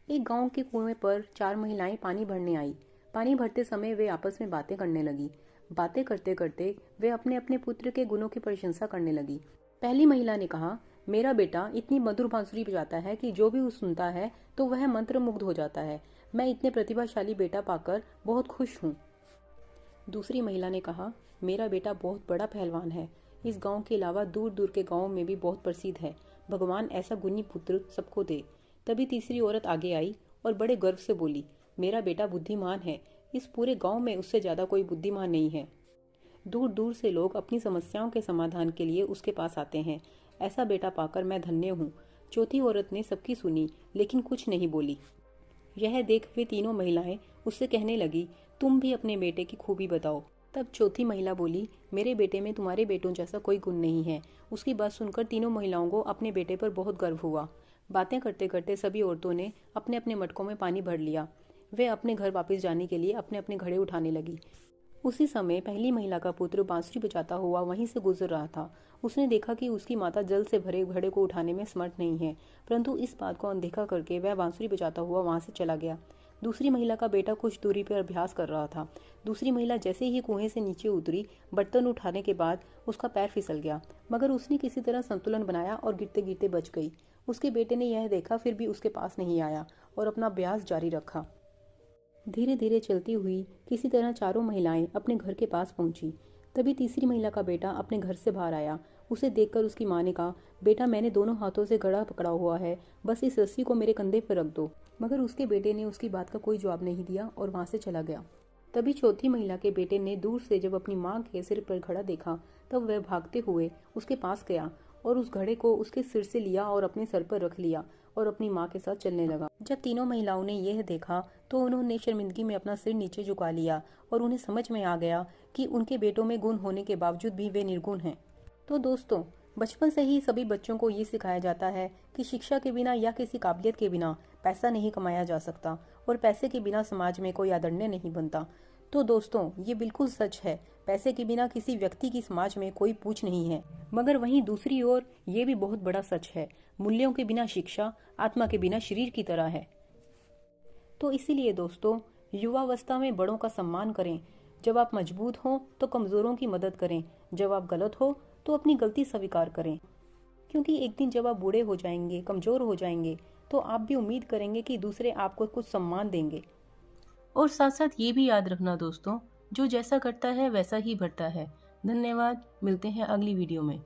एक गांव के कुएं पर चार महिलाएं पानी भरने आई। पानी भरते समय वे आपस में बातें करने लगी। बातें करते करते वे अपने अपने पुत्र के गुणों की प्रशंसा करने लगी। पहली महिला ने कहा, मेरा बेटा इतनी मधुर बांसुरी बजाता है कि जो भी उसे सुनता है तो वह मंत्र मुग्ध हो जाता है। मैं इतने प्रतिभाशाली बेटा पाकर बहुत खुश हूँ। दूसरी महिला ने कहा, मेरा बेटा बहुत बड़ा पहलवान है। इस गांव के अलावा दूर दूर के गांवों में भी बहुत प्रसिद्ध है। भगवान ऐसा गुणी पुत्र सबको दे। तभी तीसरी औरत आगे आई और बड़े गर्व से बोली, मेरा बेटा बुद्धिमान है। इस पूरे गांव में उससे ज्यादा कोई बुद्धिमान नहीं है। दूर दूर से लोग अपनी समस्याओं के समाधान के लिए उसके पास आते हैं। ऐसा बेटा पाकर मैं धन्य हूँ। चौथी औरत ने सबकी सुनी लेकिन कुछ नहीं बोली। यह देख वे तीनों महिलाएं उससे कहने लगी, तुम भी अपने बेटे की खूबी बताओ। तब चौथी महिला बोली, मेरे बेटे में तुम्हारे बेटों जैसा कोई गुण नहीं है। उसकी बात सुनकर तीनों महिलाओं को अपने बेटे पर बहुत गर्व हुआ। बातें करते करते सभी औरतों ने अपने अपने मटकों में पानी भर लिया। वे अपने घर वापस जाने के लिए अपने अपने घड़े उठाने लगी। उसी समय पहली महिला का पुत्र बांसुरी बजाता हुआ वहीं से गुजर रहा था। उसने देखा कि उसकी माता जल से भरे घड़े को उठाने में समर्थ नहीं है, परंतु इस बात को अनदेखा करके वह बांसुरी बजाता हुआ वहां से चला गया। दूसरी महिला का बेटा कुछ दूरी पर अभ्यास कर रहा था। दूसरी महिला जैसे ही कुएं से नीचे उतरी, बर्तन उठाने के बाद उसका पैर फिसल गया, मगर उसने किसी तरह संतुलन बनाया और गिरते गिरते बच गई। उसके बेटे ने यह देखा, फिर भी उसके पास नहीं आया और अपना अभ्यास जारी रखा। धीरे धीरे चलती हुई किसी तरह चारों महिलाएं अपने घर के पास पहुंची। तभी तीसरी महिला का बेटा अपने घर से बाहर आया। उसे देखकर उसकी मां ने कहा, बेटा मैंने दोनों हाथों से घड़ा पकड़ा हुआ है, बस इस रस्सी को मेरे कंधे पर रख दो। मगर उसके बेटे ने उसकी बात का कोई जवाब नहीं दिया और वहां से चला गया। तभी चौथी महिला के बेटे ने दूर से जब अपनी मां के सिर पर घड़ा देखा, तब वह भागते हुए उसके पास गया और उस घड़े को उसके सिर से लिया और अपने सर पर रख लिया और अपनी मां के साथ चलने लगा। जब तीनों महिलाओं ने यह देखा तो उन्होंने शर्मिंदगी में अपना सिर नीचे झुका लिया और उन्हें समझ में आ गया कि उनके बेटों में गुण होने के बावजूद भी वे निर्गुण हैं। तो दोस्तों, बचपन से ही सभी बच्चों को ये सिखाया जाता है कि शिक्षा के बिना या किसी काबिलियत के बिना पैसा नहीं कमाया जा सकता और पैसे के बिना समाज में कोई आदरणीय नहीं बनता। तो दोस्तों, ये बिल्कुल सच है। पैसे के बिना किसी व्यक्ति की समाज में कोई पूछ नहीं है। मगर वहीं दूसरी ओर ये भी बहुत बड़ा सच है, मूल्यों के बिना शिक्षा आत्मा के बिना शरीर की तरह है। तो इसीलिए दोस्तों, युवावस्था में बड़ों का सम्मान करें। जब आप मजबूत हों तो कमजोरों की मदद करें। जब आप गलत हो तो अपनी गलती स्वीकार करें, क्योंकि एक दिन जब आप बूढ़े हो जाएंगे, कमजोर हो जाएंगे, तो आप भी उम्मीद करेंगे कि दूसरे आपको कुछ सम्मान देंगे। और साथ साथ ये भी याद रखना दोस्तों, जो जैसा करता है वैसा ही भरता है। धन्यवाद। मिलते हैं अगली वीडियो में।